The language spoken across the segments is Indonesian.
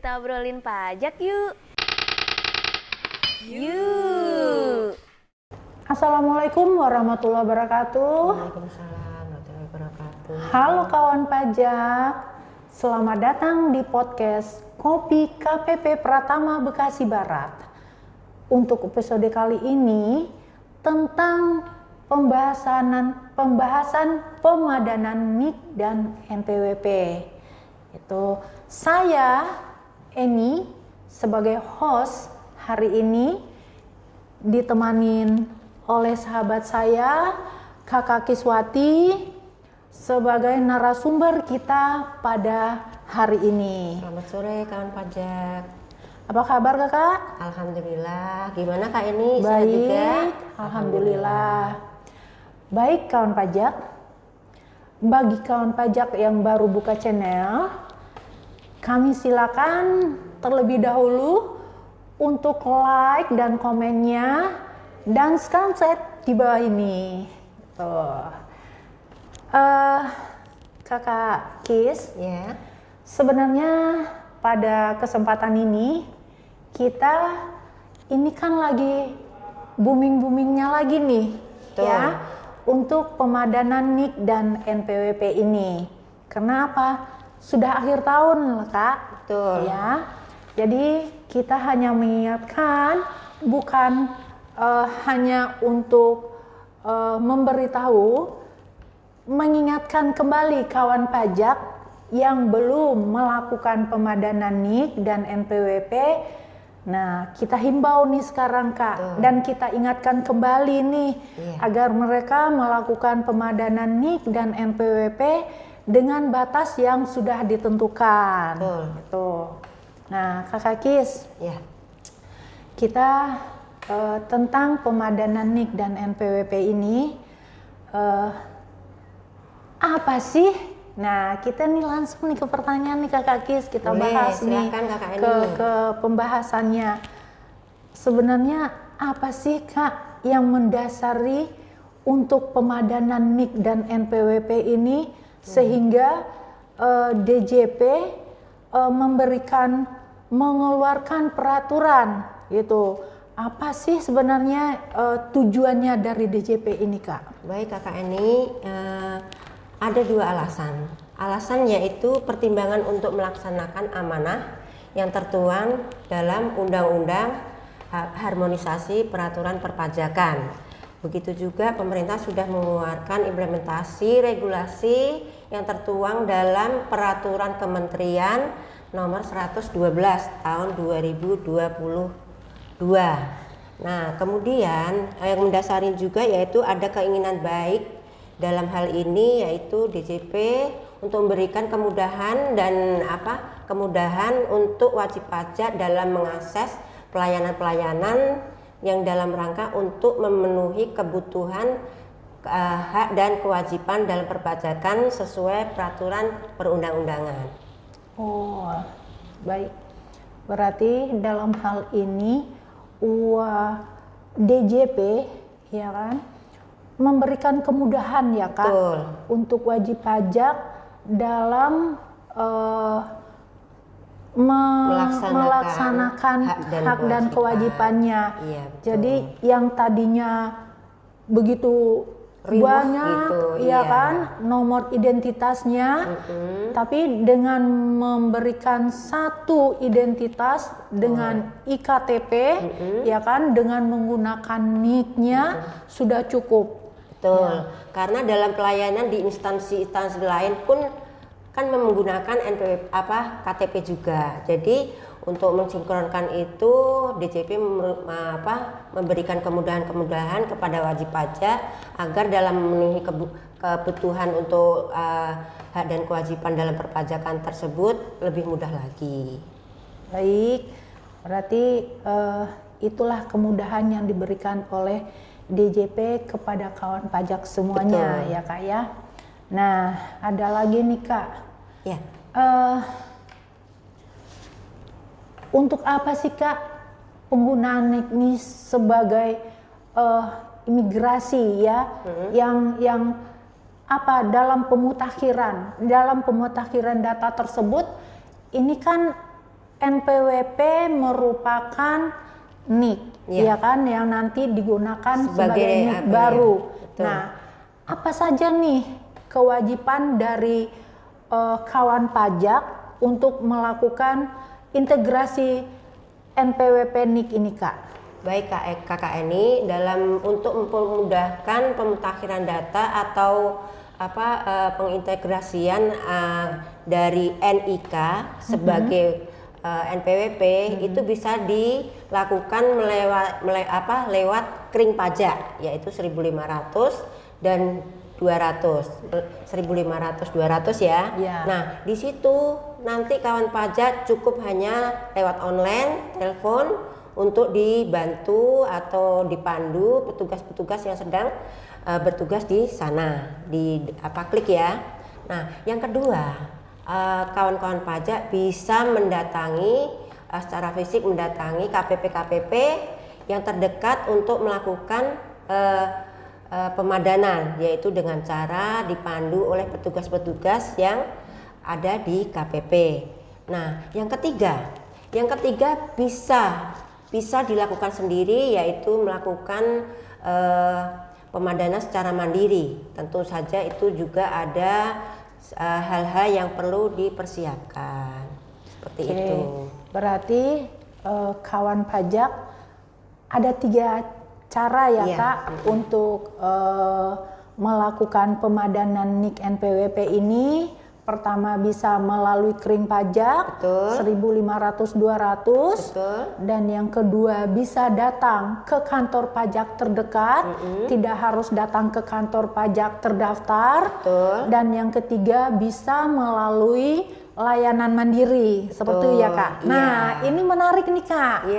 kita obrolin pajak yuk. Yuk. Assalamualaikum warahmatullahi wabarakatuh. Waalaikumsalam warahmatullahi wabarakatuh. Halo kawan pajak, selamat datang di podcast Kopi KPP Pratama Bekasi Barat. Untuk episode kali ini tentang pembahasan pemadanan NIK dan NPWP. Itu saya Eni sebagai host hari ini ditemanin oleh sahabat saya Kakak Kiswati sebagai narasumber kita pada hari ini. Selamat sore kawan pajak. Apa kabar Kakak? Alhamdulillah. Gimana Kak ini? Sehat Baik, juga? Alhamdulillah. Baik kawan pajak. Bagi kawan pajak yang baru buka channel, kami silakan terlebih dahulu untuk like dan komennya dan screenshot di bawah ini. Tuh. Kakak Kis, Ya. sebenarnya pada kesempatan ini kita ini kan lagi booming-boomingnya lagi nih. Betul. Ya, untuk pemadanan NIK dan NPWP ini. Kenapa? Sudah akhir tahun, Kak. Betul. Ya. Jadi kita hanya mengingatkan, bukan hanya untuk memberitahu, mengingatkan kembali kawan pajak yang belum melakukan pemadanan NIK dan NPWP. Nah, kita himbau nih sekarang Kak, dan kita ingatkan kembali nih agar mereka melakukan pemadanan NIK dan NPWP dengan batas yang sudah ditentukan. Gitu. Nah, Kakak Kis, Ya. kita tentang pemadanan NIK dan NPWP ini apa sih? Nah, kita nih langsung nih ke pertanyaan nih Kakak Kis, kita Boleh, bahas nih silakan Kakak Eni. ke pembahasannya. Sebenarnya apa sih Kak yang mendasari untuk pemadanan NIK dan NPWP ini sehingga DJP mengeluarkan peraturan gitu. Apa sih sebenarnya tujuannya dari DJP ini Kak? Baik Kakak Eni, ada dua alasan. Alasan yaitu pertimbangan untuk melaksanakan amanah yang tertuang dalam Undang-Undang Harmonisasi Peraturan Perpajakan. Begitu juga pemerintah sudah mengeluarkan implementasi regulasi yang tertuang dalam Peraturan Kementerian Nomor 112 Tahun 2022. Nah, kemudian yang mendasari juga yaitu ada keinginan baik dalam hal ini yaitu DJP untuk memberikan kemudahan dan kemudahan untuk wajib pajak dalam mengakses pelayanan-pelayanan yang dalam rangka untuk memenuhi kebutuhan hak dan kewajiban dalam perpajakan sesuai peraturan perundang-undangan. Oh, baik. Berarti dalam hal ini DJP ya kan memberikan kemudahan ya Kak. Betul. Untuk wajib pajak dalam melaksanakan hak dan kewajibannya. Iya, betul. Jadi yang tadinya begitu Riuh banyak gitu, ya iya. kan nomor identitasnya, tapi dengan memberikan satu identitas dengan IKTP ya kan, dengan menggunakan NIK-nya sudah cukup. Betul, karena dalam pelayanan di instansi-instansi lain pun kan menggunakan KTP juga. Jadi untuk mensinkronkan itu DJP memberikan kemudahan-kemudahan kepada wajib pajak agar dalam memenuhi kebutuhan untuk hak dan kewajiban dalam perpajakan tersebut lebih mudah lagi. Baik, berarti itulah kemudahan yang diberikan oleh DJP kepada kawan pajak semuanya. Betul. Ya Kak ya. Nah, ada lagi nih Kak. Ya. Untuk apa sih Kak penggunaan NIK ini sebagai imigrasi ya, yang dalam pemutakhiran data tersebut ini kan NPWP merupakan NIK, ya kan, yang nanti digunakan sebagai NIK baru. Betul. Nah, apa saja nih kewajiban dari kawan pajak untuk melakukan integrasi NPWP NIK ini, Kak? Baik Kakak Eni, dalam untuk memudahkan pemutakhiran data atau pengintegrasian dari NIK sebagai NPWP itu bisa dilakukan lewat kering pajak, yaitu 1.500 dan 200, 1.500 200 ya. Nah, di situ nanti kawan pajak cukup hanya lewat online, telepon untuk dibantu atau dipandu petugas-petugas yang sedang bertugas di sana, klik ya. Nah, yang kedua, kawan-kawan pajak bisa mendatangi secara fisik, mendatangi KPP yang terdekat untuk melakukan pemadanan, yaitu dengan cara dipandu oleh petugas-petugas yang ada di KPP. Nah, yang ketiga bisa dilakukan sendiri, yaitu melakukan pemadanan secara mandiri. Tentu saja itu juga ada hal-hal yang perlu dipersiapkan seperti itu. Berarti kawan pajak ada 3 cara ya, Kak, untuk melakukan pemadanan NIK NPWP ini. Pertama bisa melalui kering pajak, 1.500 200. Dan yang kedua bisa datang ke kantor pajak terdekat, tidak harus datang ke kantor pajak terdaftar. Dan yang ketiga bisa melalui layanan mandiri, seperti itu ya, Kak. Nah, ini menarik nih, Kak.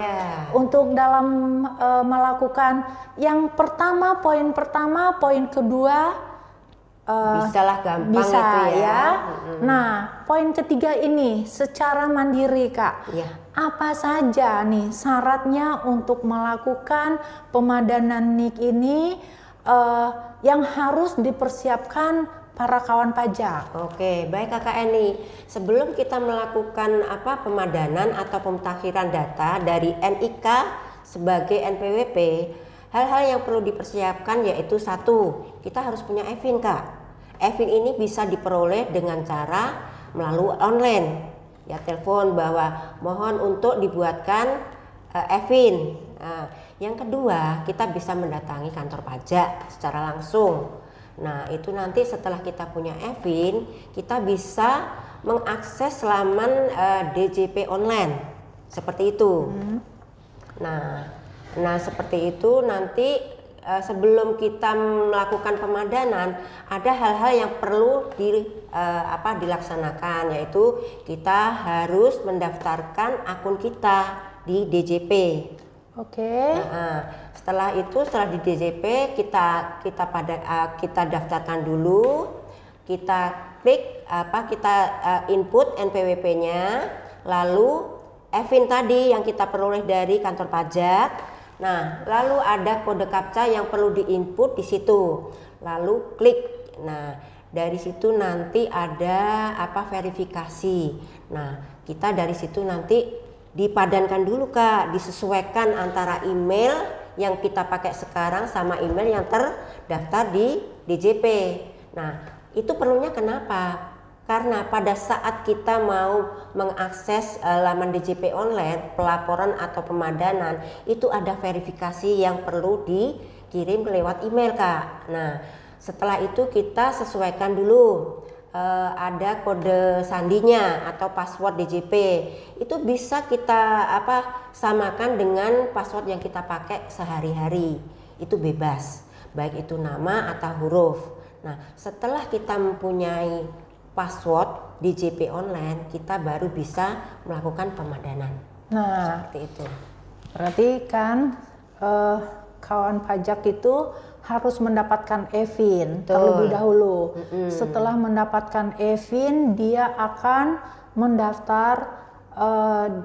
Untuk dalam melakukan yang pertama, poin kedua bisalah gampang bisa itu ya. Nah, poin ketiga ini secara mandiri, Kak. Apa saja nih syaratnya untuk melakukan pemadanan NIK ini yang harus dipersiapkan para kawan pajak? Oke, baik Kakak Eni. Sebelum kita melakukan pemadanan atau pemutakhiran data dari NIK sebagai NPWP, hal-hal yang perlu dipersiapkan yaitu 1, kita harus punya EVIN, Kak. EVIN ini bisa diperoleh dengan cara melalui online. Ya, telepon bahwa mohon untuk dibuatkan EVIN. Nah, yang kedua, kita bisa mendatangi kantor pajak secara langsung. Nah, itu nanti setelah kita punya EVIN, kita bisa mengakses laman DJP online. Seperti itu. Nah, seperti itu nanti sebelum kita melakukan pemadanan ada hal-hal yang perlu dilaksanakan, yaitu kita harus mendaftarkan akun kita di DJP. Setelah di DJP kita daftarkan dulu, kita klik kita input NPWP-nya, lalu EVIN tadi yang kita peroleh dari kantor pajak. Nah, lalu ada kode captcha yang perlu diinput di situ. Lalu klik. Nah, dari situ nanti ada verifikasi. Nah, kita dari situ nanti dipadankan dulu, Kak, disesuaikan antara email yang kita pakai sekarang sama email yang terdaftar di DJP. Nah, itu perlunya kenapa? Karena pada saat kita mau mengakses laman DJP online, pelaporan atau pemadanan, itu ada verifikasi yang perlu dikirim lewat email, Kak. Nah, setelah itu kita sesuaikan dulu ada kode sandinya atau password DJP. Itu bisa kita samakan dengan password yang kita pakai sehari-hari. Itu bebas, baik itu nama atau huruf. Nah, setelah kita mempunyai password DJP online, kita baru bisa melakukan pemadanan. Nah, seperti itu. Berarti kan kawan pajak itu harus mendapatkan EVIN terlebih dahulu. Setelah mendapatkan EVIN, dia akan mendaftar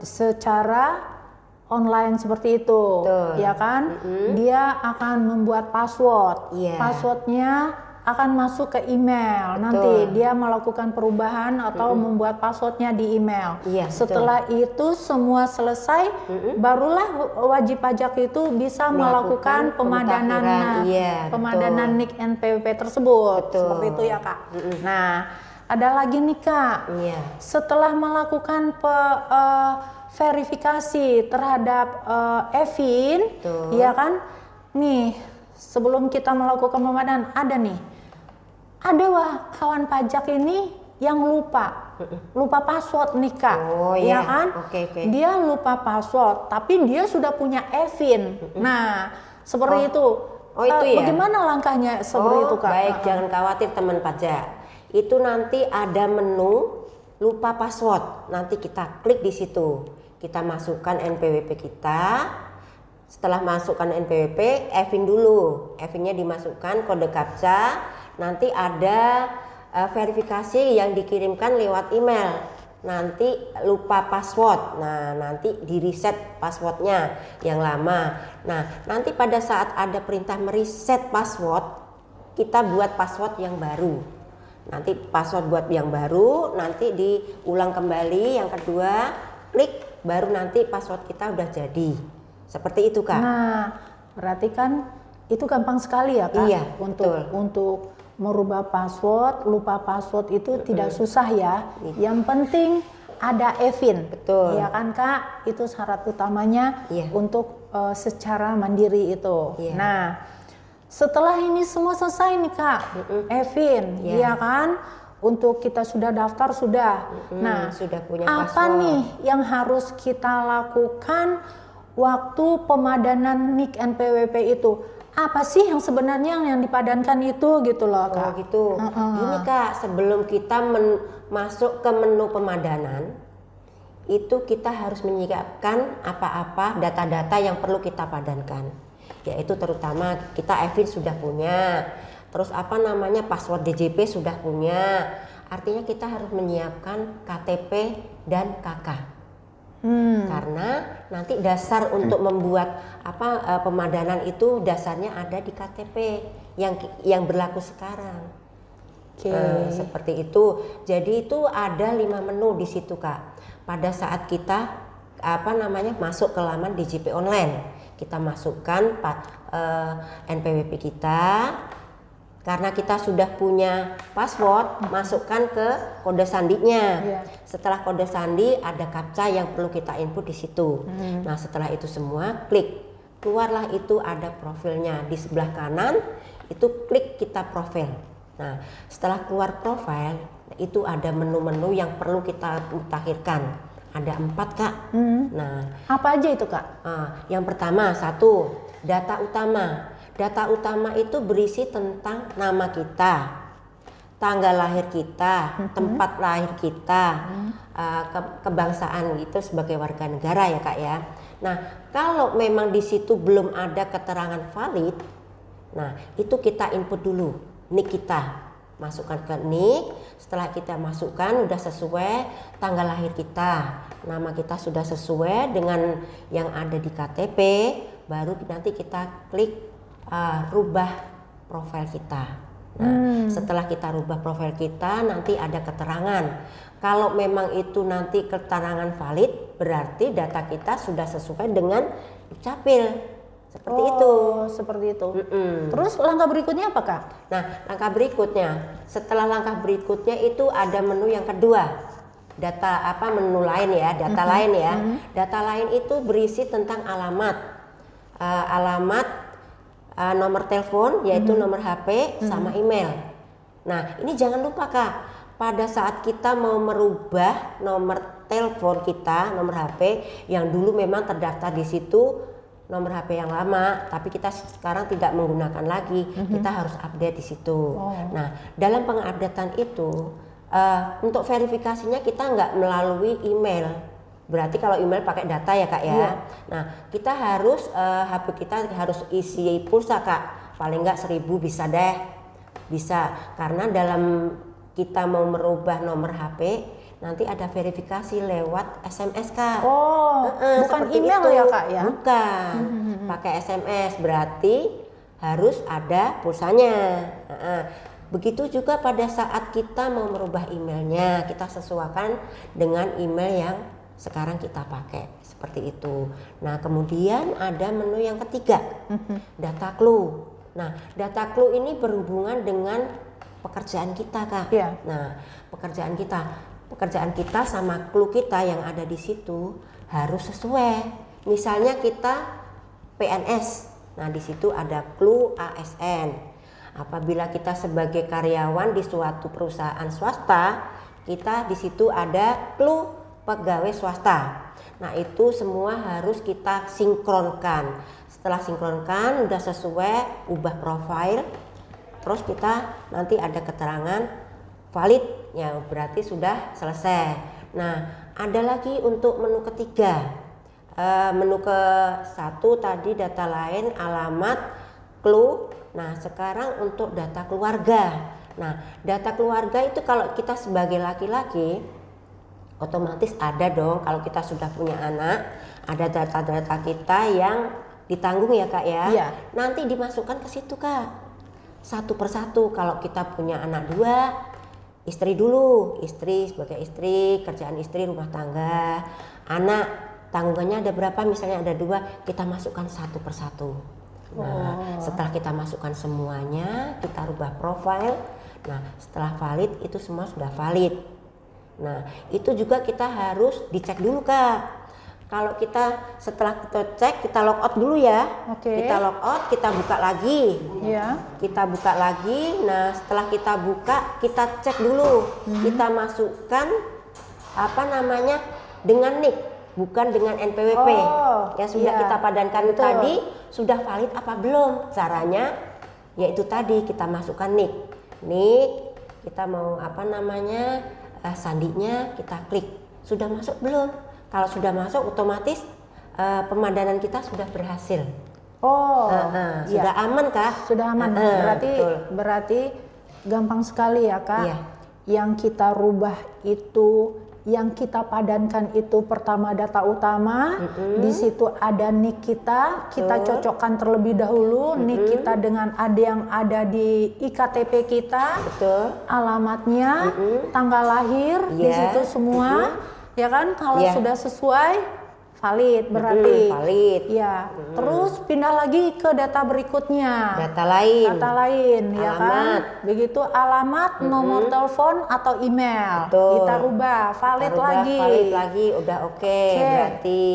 secara online seperti itu, ya kan? Dia akan membuat password. Passwordnya akan masuk ke email. Nanti dia melakukan perubahan atau membuat passwordnya di email. Iya, setelah itu semua selesai, barulah wajib pajak itu bisa melakukan pemadanan pemadanan NIK NPWP tersebut. Seperti itu ya Kak. Nah, ada lagi nih Kak. Setelah melakukan verifikasi terhadap Evin, ya kan? Nih, sebelum kita melakukan pemadanan ada kawan pajak ini yang lupa password nih Kak, ya kan? Dia lupa password, tapi dia sudah punya Evin. Nah, seperti itu. Bagaimana langkahnya seperti itu Kak? Baik, jangan khawatir teman pajak. Itu nanti ada menu lupa password. Nanti kita klik di situ. Kita masukkan NPWP kita. Setelah masukkan NPWP, Evin dulu. Evinnya dimasukkan kode captcha. Nanti ada verifikasi yang dikirimkan lewat email. Nanti lupa password. Nah, nanti di reset passwordnya yang lama. Nah, nanti pada saat ada perintah mereset password, kita buat password yang baru. Nanti password buat yang baru, nanti diulang kembali. Yang kedua, klik, baru nanti password kita udah jadi. Seperti itu Kak. Nah, berarti kan itu gampang sekali ya Kak. Iya, untuk merubah password, lupa password itu tidak susah ya. Yang penting ada Evin. Iya kan Kak? Itu syarat utamanya untuk secara mandiri itu. Nah, setelah ini semua selesai nih Kak, Evin, iya kan? Untuk kita sudah daftar sudah. Nah, sudah punya apa password. nih yang harus kita lakukan waktu pemadanan NIK NPWP itu? Apa sih yang sebenarnya yang dipadankan itu gitu loh Kak? Oh gitu. Ini Kak, sebelum kita masuk ke menu pemadanan, itu kita harus menyiapkan apa-apa data-data yang perlu kita padankan. Yaitu terutama kita Evin sudah punya, terus password DJP sudah punya. Artinya kita harus menyiapkan KTP dan KK. Karena nanti dasar untuk membuat pemadanan itu dasarnya ada di KTP yang berlaku sekarang. Seperti itu. Jadi itu ada 5 menu di situ Kak. Pada saat kita masuk ke laman DJP online, kita masukkan NPWP kita. Karena kita sudah punya password, masukkan ke kode sandinya. Setelah kode sandi ada captcha yang perlu kita input di situ. Nah, setelah itu semua klik. Keluarlah itu ada profilnya di sebelah kanan, itu klik kita profil. Nah, setelah keluar profil, itu ada menu-menu yang perlu kita mutakhirkan. Ada 4 Kak. Nah, apa aja itu Kak? Yang pertama, 1, data utama. Data utama itu berisi tentang nama kita, tanggal lahir kita, tempat lahir kita, kebangsaan itu sebagai warga negara ya Kak ya. Nah, kalau memang di situ belum ada keterangan valid, nah itu kita input dulu NIK kita. Masukkan ke NIK, setelah kita masukkan udah sesuai tanggal lahir kita, nama kita sudah sesuai dengan yang ada di KTP, baru nanti kita klik rubah profil kita. Nah, setelah kita rubah profil kita, nanti ada keterangan. Kalau memang itu nanti keterangan valid, berarti data kita sudah sesuai dengan Dukcapil. Seperti itu. Seperti itu. Terus langkah berikutnya apa Kak? Nah, langkah berikutnya, setelah langkah berikutnya itu ada menu yang kedua. Data menu lain ya, data lain ya. Data lain itu berisi tentang alamat. Nomor telepon yaitu nomor HP sama email. Nah, ini jangan lupa Kak, pada saat kita mau merubah nomor telepon kita, nomor HP yang dulu memang terdaftar di situ nomor HP yang lama, tapi kita sekarang tidak menggunakan lagi, kita harus update di situ. Nah, dalam pengupdatean itu untuk verifikasinya kita nggak melalui email. Berarti kalau email pakai data ya Kak ya. Nah, kita harus HP kita harus isi pulsa Kak. Paling nggak 1000 bisa deh. Bisa, karena dalam kita mau merubah nomor HP nanti ada verifikasi lewat SMS Kak. Bukan email itu. Ya Kak ya? Bukan. Pakai SMS berarti harus ada pulsanya. begitu juga pada saat kita mau merubah emailnya, kita sesuaikan dengan email yang sekarang kita pakai, seperti itu. Nah, kemudian ada menu yang ketiga, data clue. Nah, data clue ini berhubungan dengan pekerjaan kita, Kak. Iya. Nah, pekerjaan kita sama clue kita yang ada di situ harus sesuai. Misalnya kita PNS, nah di situ ada clue ASN. Apabila kita sebagai karyawan di suatu perusahaan swasta, kita di situ ada clue pegawai swasta. Nah, itu semua harus kita sinkronkan. Setelah sinkronkan, udah sesuai, ubah profil, terus kita nanti ada keterangan valid, ya berarti sudah selesai. Nah, ada lagi untuk menu ketiga. Menu ke satu tadi data lain, alamat, clue. Nah, sekarang untuk data keluarga. Nah, data keluarga itu kalau kita sebagai laki-laki otomatis ada dong, kalau kita sudah punya anak, ada data-data kita yang ditanggung ya, Kak ya. Iya. Nanti dimasukkan ke situ, Kak. Satu persatu. Kalau kita punya anak 2, istri dulu, istri sebagai istri, kerjaan istri, rumah tangga. Anak tanggungannya ada berapa, misalnya ada 2, kita masukkan satu persatu. Nah, setelah kita masukkan semuanya, kita rubah profil. Nah, setelah valid, itu semua sudah valid. Nah, itu juga kita harus dicek dulu, Kak. Kalau kita setelah kita cek, kita log out dulu ya. Oke. Kita log out, kita buka lagi. Iya. Kita buka lagi. Nah, setelah kita buka, kita cek dulu. Kita masukkan dengan NIK, bukan dengan NPWP. Yang sudah iya. kita padankan Betul. tadi sudah valid apa belum? Caranya yaitu tadi kita masukkan NIK. NIK, kita mau sandinya kita klik. Sudah masuk belum? Kalau sudah masuk, otomatis pemadanan kita sudah berhasil. Sudah aman, Kak? Sudah aman. Berarti gampang sekali ya, Kak. Iya. Yang kita rubah itu, yang kita padankan itu pertama data utama, di situ ada NIK kita cocokkan terlebih dahulu NIK kita dengan yang ada di iktp kita, alamatnya, tanggal lahir, di situ semua, ya kan? Kalau sudah sesuai, valid berarti. Valid. Ya. Terus pindah lagi ke data berikutnya. Data lain, ya kan? Begitu alamat, nomor telepon atau email. Kita rubah, valid lagi. Valid lagi, udah oke. Berarti.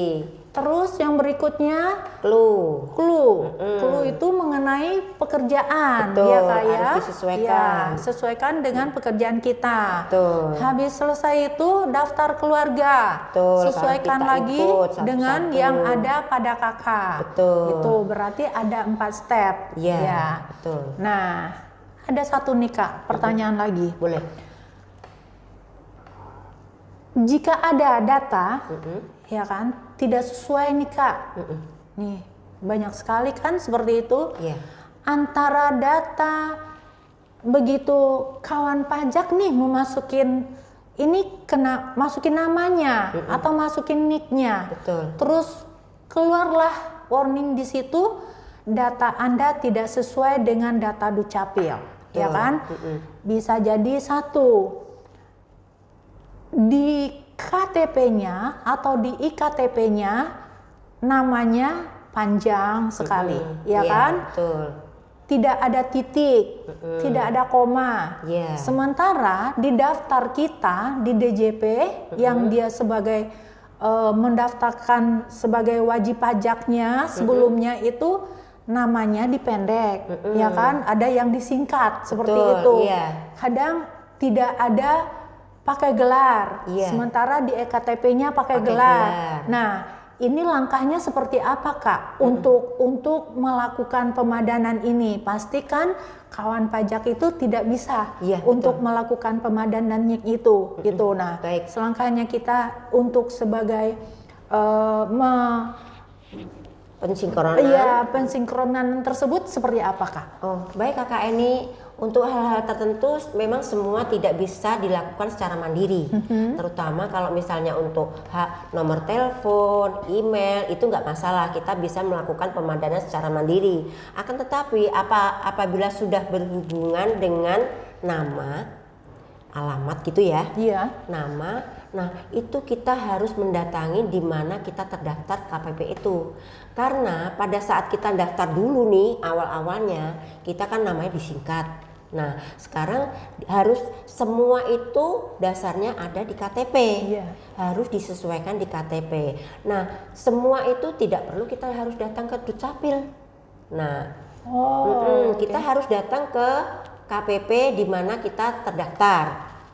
Terus yang berikutnya clue. Clue itu mengenai pekerjaan, ya Kak ya. Harus disesuaikan. Ya, sesuaikan dengan pekerjaan kita. Betul. Habis selesai itu daftar keluarga. Betul, Sesuaikan kita lagi ikut satu-satu. dengan yang ada pada kakak. Betul. Itu berarti ada 4 step. Iya, Ya. betul. Nah, ada satu nih Kak, pertanyaan lagi. Boleh. Jika ada data, ya kan, tidak sesuai nih Kak. Nih, banyak sekali kan seperti itu. Iya. Antara data begitu kawan pajak nih mau masukin masukin namanya atau masukin nicknya. Betul. Terus keluarlah warning di situ data Anda tidak sesuai dengan data Dukcapil, ya kan? Bisa jadi satu di KTP-nya atau di iktp-nya namanya panjang sekali, ya kan? Betul. Tidak ada titik, tidak ada koma. Iya. Sementara di daftar kita di DJP yang dia sebagai mendaftarkan sebagai wajib pajaknya sebelumnya itu namanya dipendek, ya kan? Ada yang disingkat seperti itu. Iya. Kadang tidak ada pakai gelar, sementara di ektp-nya pakai gelar. Nah, ini langkahnya seperti apa Kak untuk melakukan pemadanan ini? Pastikan kawan pajak itu tidak bisa untuk melakukan pemadanan NIK itu, gitu. Nah, selangkahnya kita untuk sebagai pensinkronan. Iya, pensinkronan tersebut seperti apa Kak? Oh, baik Kakak Eni. Untuk hal-hal tertentu memang semua tidak bisa dilakukan secara mandiri, terutama kalau misalnya untuk nomor telepon, email itu nggak masalah, kita bisa melakukan pemadanan secara mandiri. Akan tetapi apabila sudah berhubungan dengan nama, alamat gitu ya, nama, nah itu kita harus mendatangi di mana kita terdaftar KPP itu. Karena pada saat kita daftar dulu nih awal-awalnya kita kan namanya disingkat. Nah, sekarang harus semua itu dasarnya ada di KTP, harus disesuaikan di KTP. Nah, semua itu tidak perlu kita harus datang ke Dukcapil. Nah, kita harus datang ke KPP di mana kita terdaftar.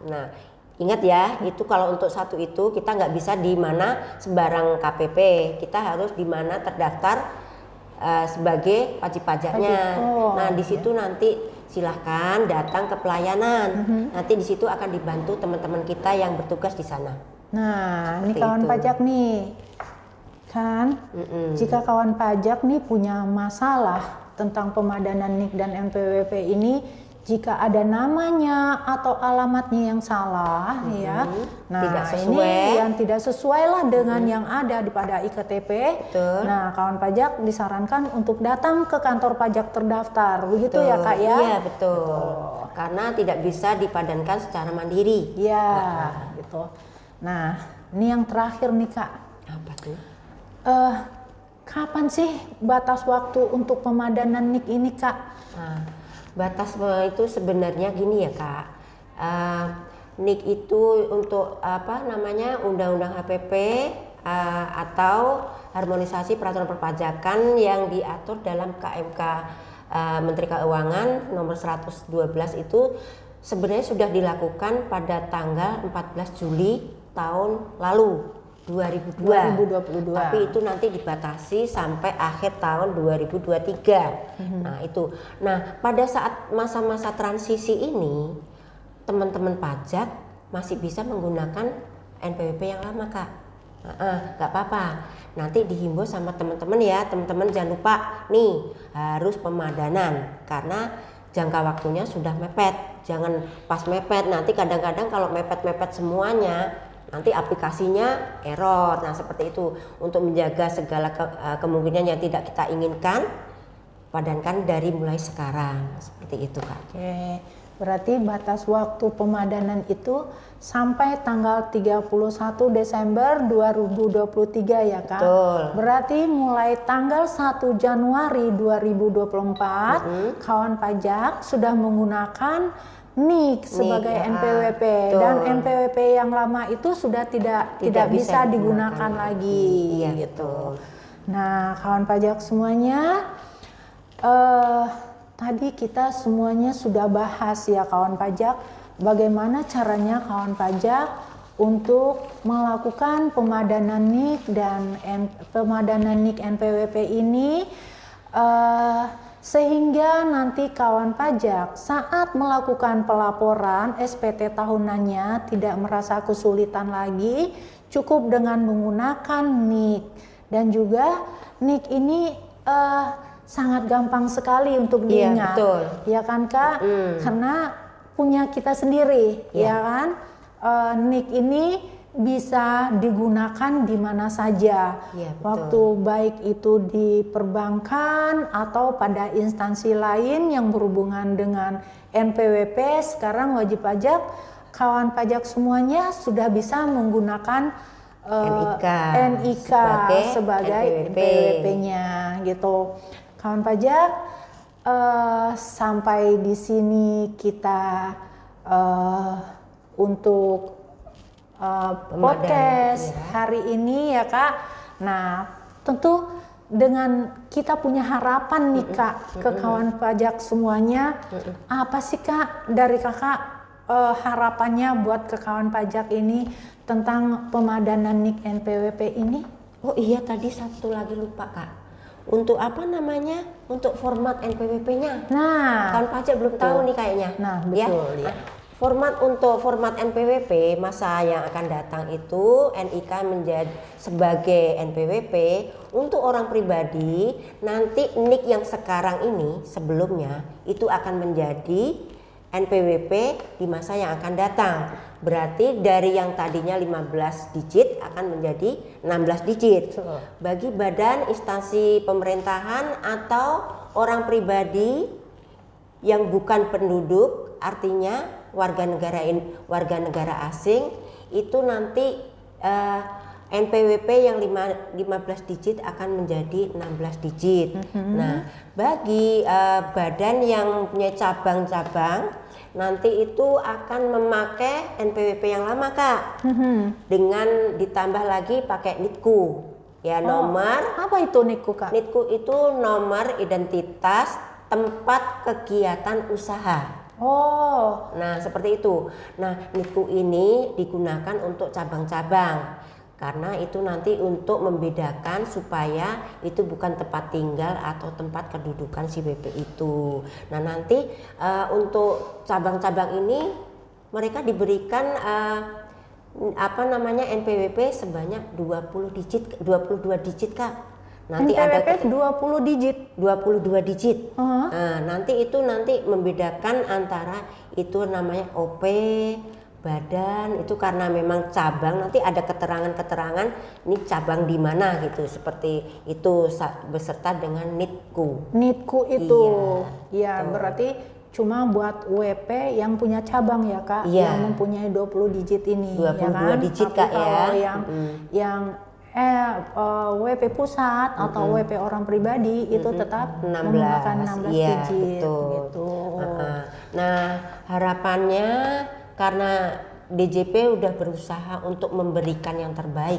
Nah, ingat ya, itu kalau untuk satu itu kita nggak bisa di mana sembarang KPP, kita harus di mana terdaftar sebagai wajib pajaknya. Nah, di situ nanti silahkan datang ke pelayanan. Nanti di situ akan dibantu teman-teman kita yang bertugas di sana. Nah, ini kawan pajak nih, kan? Jika kawan pajak nih punya masalah tentang pemadanan NIK dan NPWP ini, jika ada namanya atau alamatnya yang salah, ya, nah tidak sesuai. ini yang tidak sesuai lah dengan yang ada di pada IKTP. Betul. Nah, kawan pajak disarankan untuk datang ke kantor pajak terdaftar, begitu ya Kak ya? Iya betul. Karena tidak bisa dipadankan secara mandiri. Iya, gitu. Nah, ini yang terakhir nih Kak. Apa tuh? Kapan sih batas waktu untuk pemadanan NIK ini Kak? Nah, batas itu sebenarnya gini ya Kak, NIK itu untuk apa namanya Undang-Undang HPP atau harmonisasi peraturan perpajakan yang diatur dalam KMK Menteri Keuangan nomor 112 itu sebenarnya sudah dilakukan pada tanggal 14 Juli tahun lalu 2022. Tapi itu nanti dibatasi sampai akhir tahun 2023. Nah, itu. Nah, pada saat masa-masa transisi ini, teman-teman pajak masih bisa menggunakan NPWP yang lama, Kak. Nggak apa-apa. Nanti dihimbau sama teman-teman ya, teman-teman jangan lupa nih harus pemadanan karena jangka waktunya sudah mepet. Jangan pas mepet, nanti kadang-kadang kalau mepet-mepet semuanya nanti aplikasinya error. Nah, seperti itu. Untuk menjaga segala kemungkinan yang tidak kita inginkan, padankan dari mulai sekarang. Seperti itu, Kak. Oke, berarti batas waktu pemadanan itu sampai tanggal 31 Desember 2023 ya Kak? Betul. Berarti mulai tanggal 1 Januari 2024 kawan pajak sudah menggunakan NIK sebagai NPWP dan NPWP yang lama itu sudah tidak bisa digunakan lagi gitu. Nah, kawan pajak semuanya tadi kita semuanya sudah bahas ya kawan pajak bagaimana caranya kawan pajak untuk melakukan pemadanan NIK dan pemadanan NIK NPWP ini sehingga nanti kawan pajak saat melakukan pelaporan SPT tahunannya tidak merasa kesulitan lagi, cukup dengan menggunakan NIK. Dan juga NIK ini sangat gampang sekali untuk diingat. Iya, betul. Ya kan Kak? Karena punya kita sendiri, ya kan? NIK ini bisa digunakan di mana saja, waktu baik itu di perbankan atau pada instansi lain yang berhubungan dengan NPWP. Sekarang wajib pajak, kawan pajak semuanya sudah bisa menggunakan NIK sebagai NPWP-nya gitu. Kawan pajak, sampai di sini kita untuk podcast hari ini ya Kak. Nah, tentu dengan kita punya harapan nih Kak ke kawan pajak semuanya. Apa sih Kak dari Kakak harapannya buat ke kawan pajak ini tentang pemadanan NIK NPWP ini? Oh iya, tadi satu lagi lupa Kak. Untuk apa namanya? Untuk format NPWP-nya. Nah, kawan pajak belum tahu nih kayaknya. Nah, betul ya. Format NPWP masa yang akan datang itu NIK menjadi sebagai NPWP. Untuk orang pribadi nanti NIK yang sekarang ini sebelumnya itu akan menjadi NPWP di masa yang akan datang. Berarti dari yang tadinya 15 digit akan menjadi 16 digit. Bagi badan instansi pemerintahan atau orang pribadi yang bukan penduduk, artinya warga negara asing, itu nanti NPWP yang 15 digit akan menjadi 16 digit. Nah, bagi badan yang punya cabang-cabang, nanti itu akan memakai NPWP yang lama, Kak. Dengan ditambah lagi pakai NITKU. Ya, nomor. Apa itu NITKU, Kak? NITKU itu nomor identitas tempat kegiatan usaha. Oh. Nah, seperti itu. Nah, NITKU ini digunakan untuk cabang-cabang. Karena itu nanti untuk membedakan supaya itu bukan tempat tinggal atau tempat kedudukan si BP itu. Nah, nanti untuk cabang-cabang ini mereka diberikan NPWP sebanyak 22 digit, Kak. Nanti NPWP ada 20 digit. 22 digit. Nah, nanti itu membedakan antara itu namanya OP, badan, itu karena memang cabang, nanti ada keterangan-keterangan ini cabang di mana gitu, seperti itu beserta dengan NITKU. NITKU itu, Iya, berarti cuma buat WP yang punya cabang ya, Kak, Iya. yang mempunyai 20 digit ini. 22 ya kan? digit, Tapi Kak, kalau ya. yang WP pusat atau WP orang pribadi itu tetap 16, menggunakan 16 iya, digit betul. gitu. Nah, harapannya karena DJP udah berusaha untuk memberikan yang terbaik,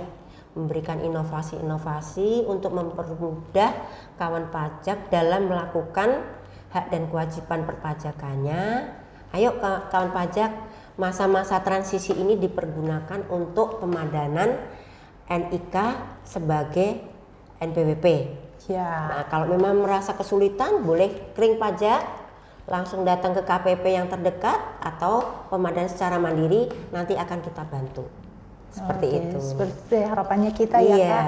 memberikan inovasi-inovasi untuk mempermudah kawan pajak dalam melakukan hak dan kewajiban perpajakannya. Ayo kawan pajak, masa-masa transisi ini dipergunakan untuk pemadanan NIK sebagai NPWP. Ya. Nah, kalau memang merasa kesulitan, boleh kering pajak, langsung datang ke KPP yang terdekat atau pemadanan secara mandiri, nanti akan kita bantu. Seperti Oke, itu. seperti harapannya kita ya, Iya. Kak.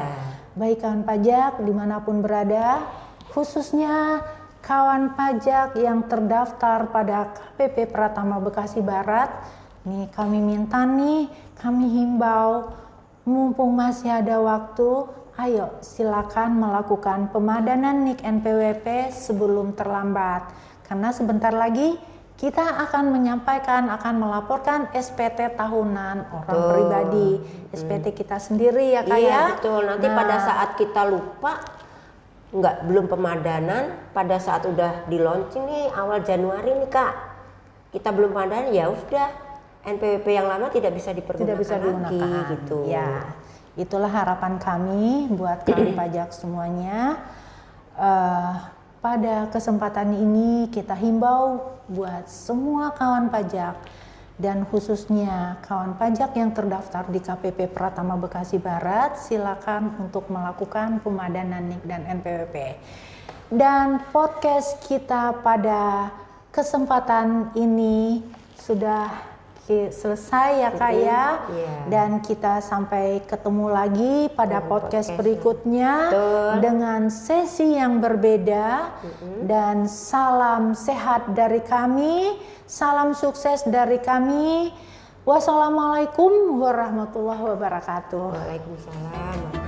Baik kawan pajak dimanapun berada, khususnya kawan pajak yang terdaftar pada KPP Pratama Bekasi Barat, nih kami himbau, mumpung masih ada waktu, ayo silakan melakukan pemadanan NIK NPWP sebelum terlambat. Karena sebentar lagi kita akan melaporkan SPT tahunan orang pribadi, SPT kita sendiri ya, Kak, Iya, ya. betul. Nanti pada saat kita lupa, belum pemadanan, pada saat udah di launching nih awal Januari nih, Kak, kita belum pemadanan, ya udah NPWP yang lama tidak bisa digunakan lagi gitu. Ya, itulah harapan kami buat kawan pajak semuanya. Pada kesempatan ini kita himbau buat semua kawan pajak dan khususnya kawan pajak yang terdaftar di KPP Pratama Bekasi Barat, silakan untuk melakukan pemadanan NIK dan NPWP. Dan podcast kita pada kesempatan ini sudah selesai ya, Kak, ya. Dan kita sampai ketemu lagi pada podcast berikutnya dengan sesi yang berbeda. Dan salam sehat dari kami, salam sukses dari kami. Wassalamualaikum warahmatullahi wabarakatuh. Waalaikumsalam.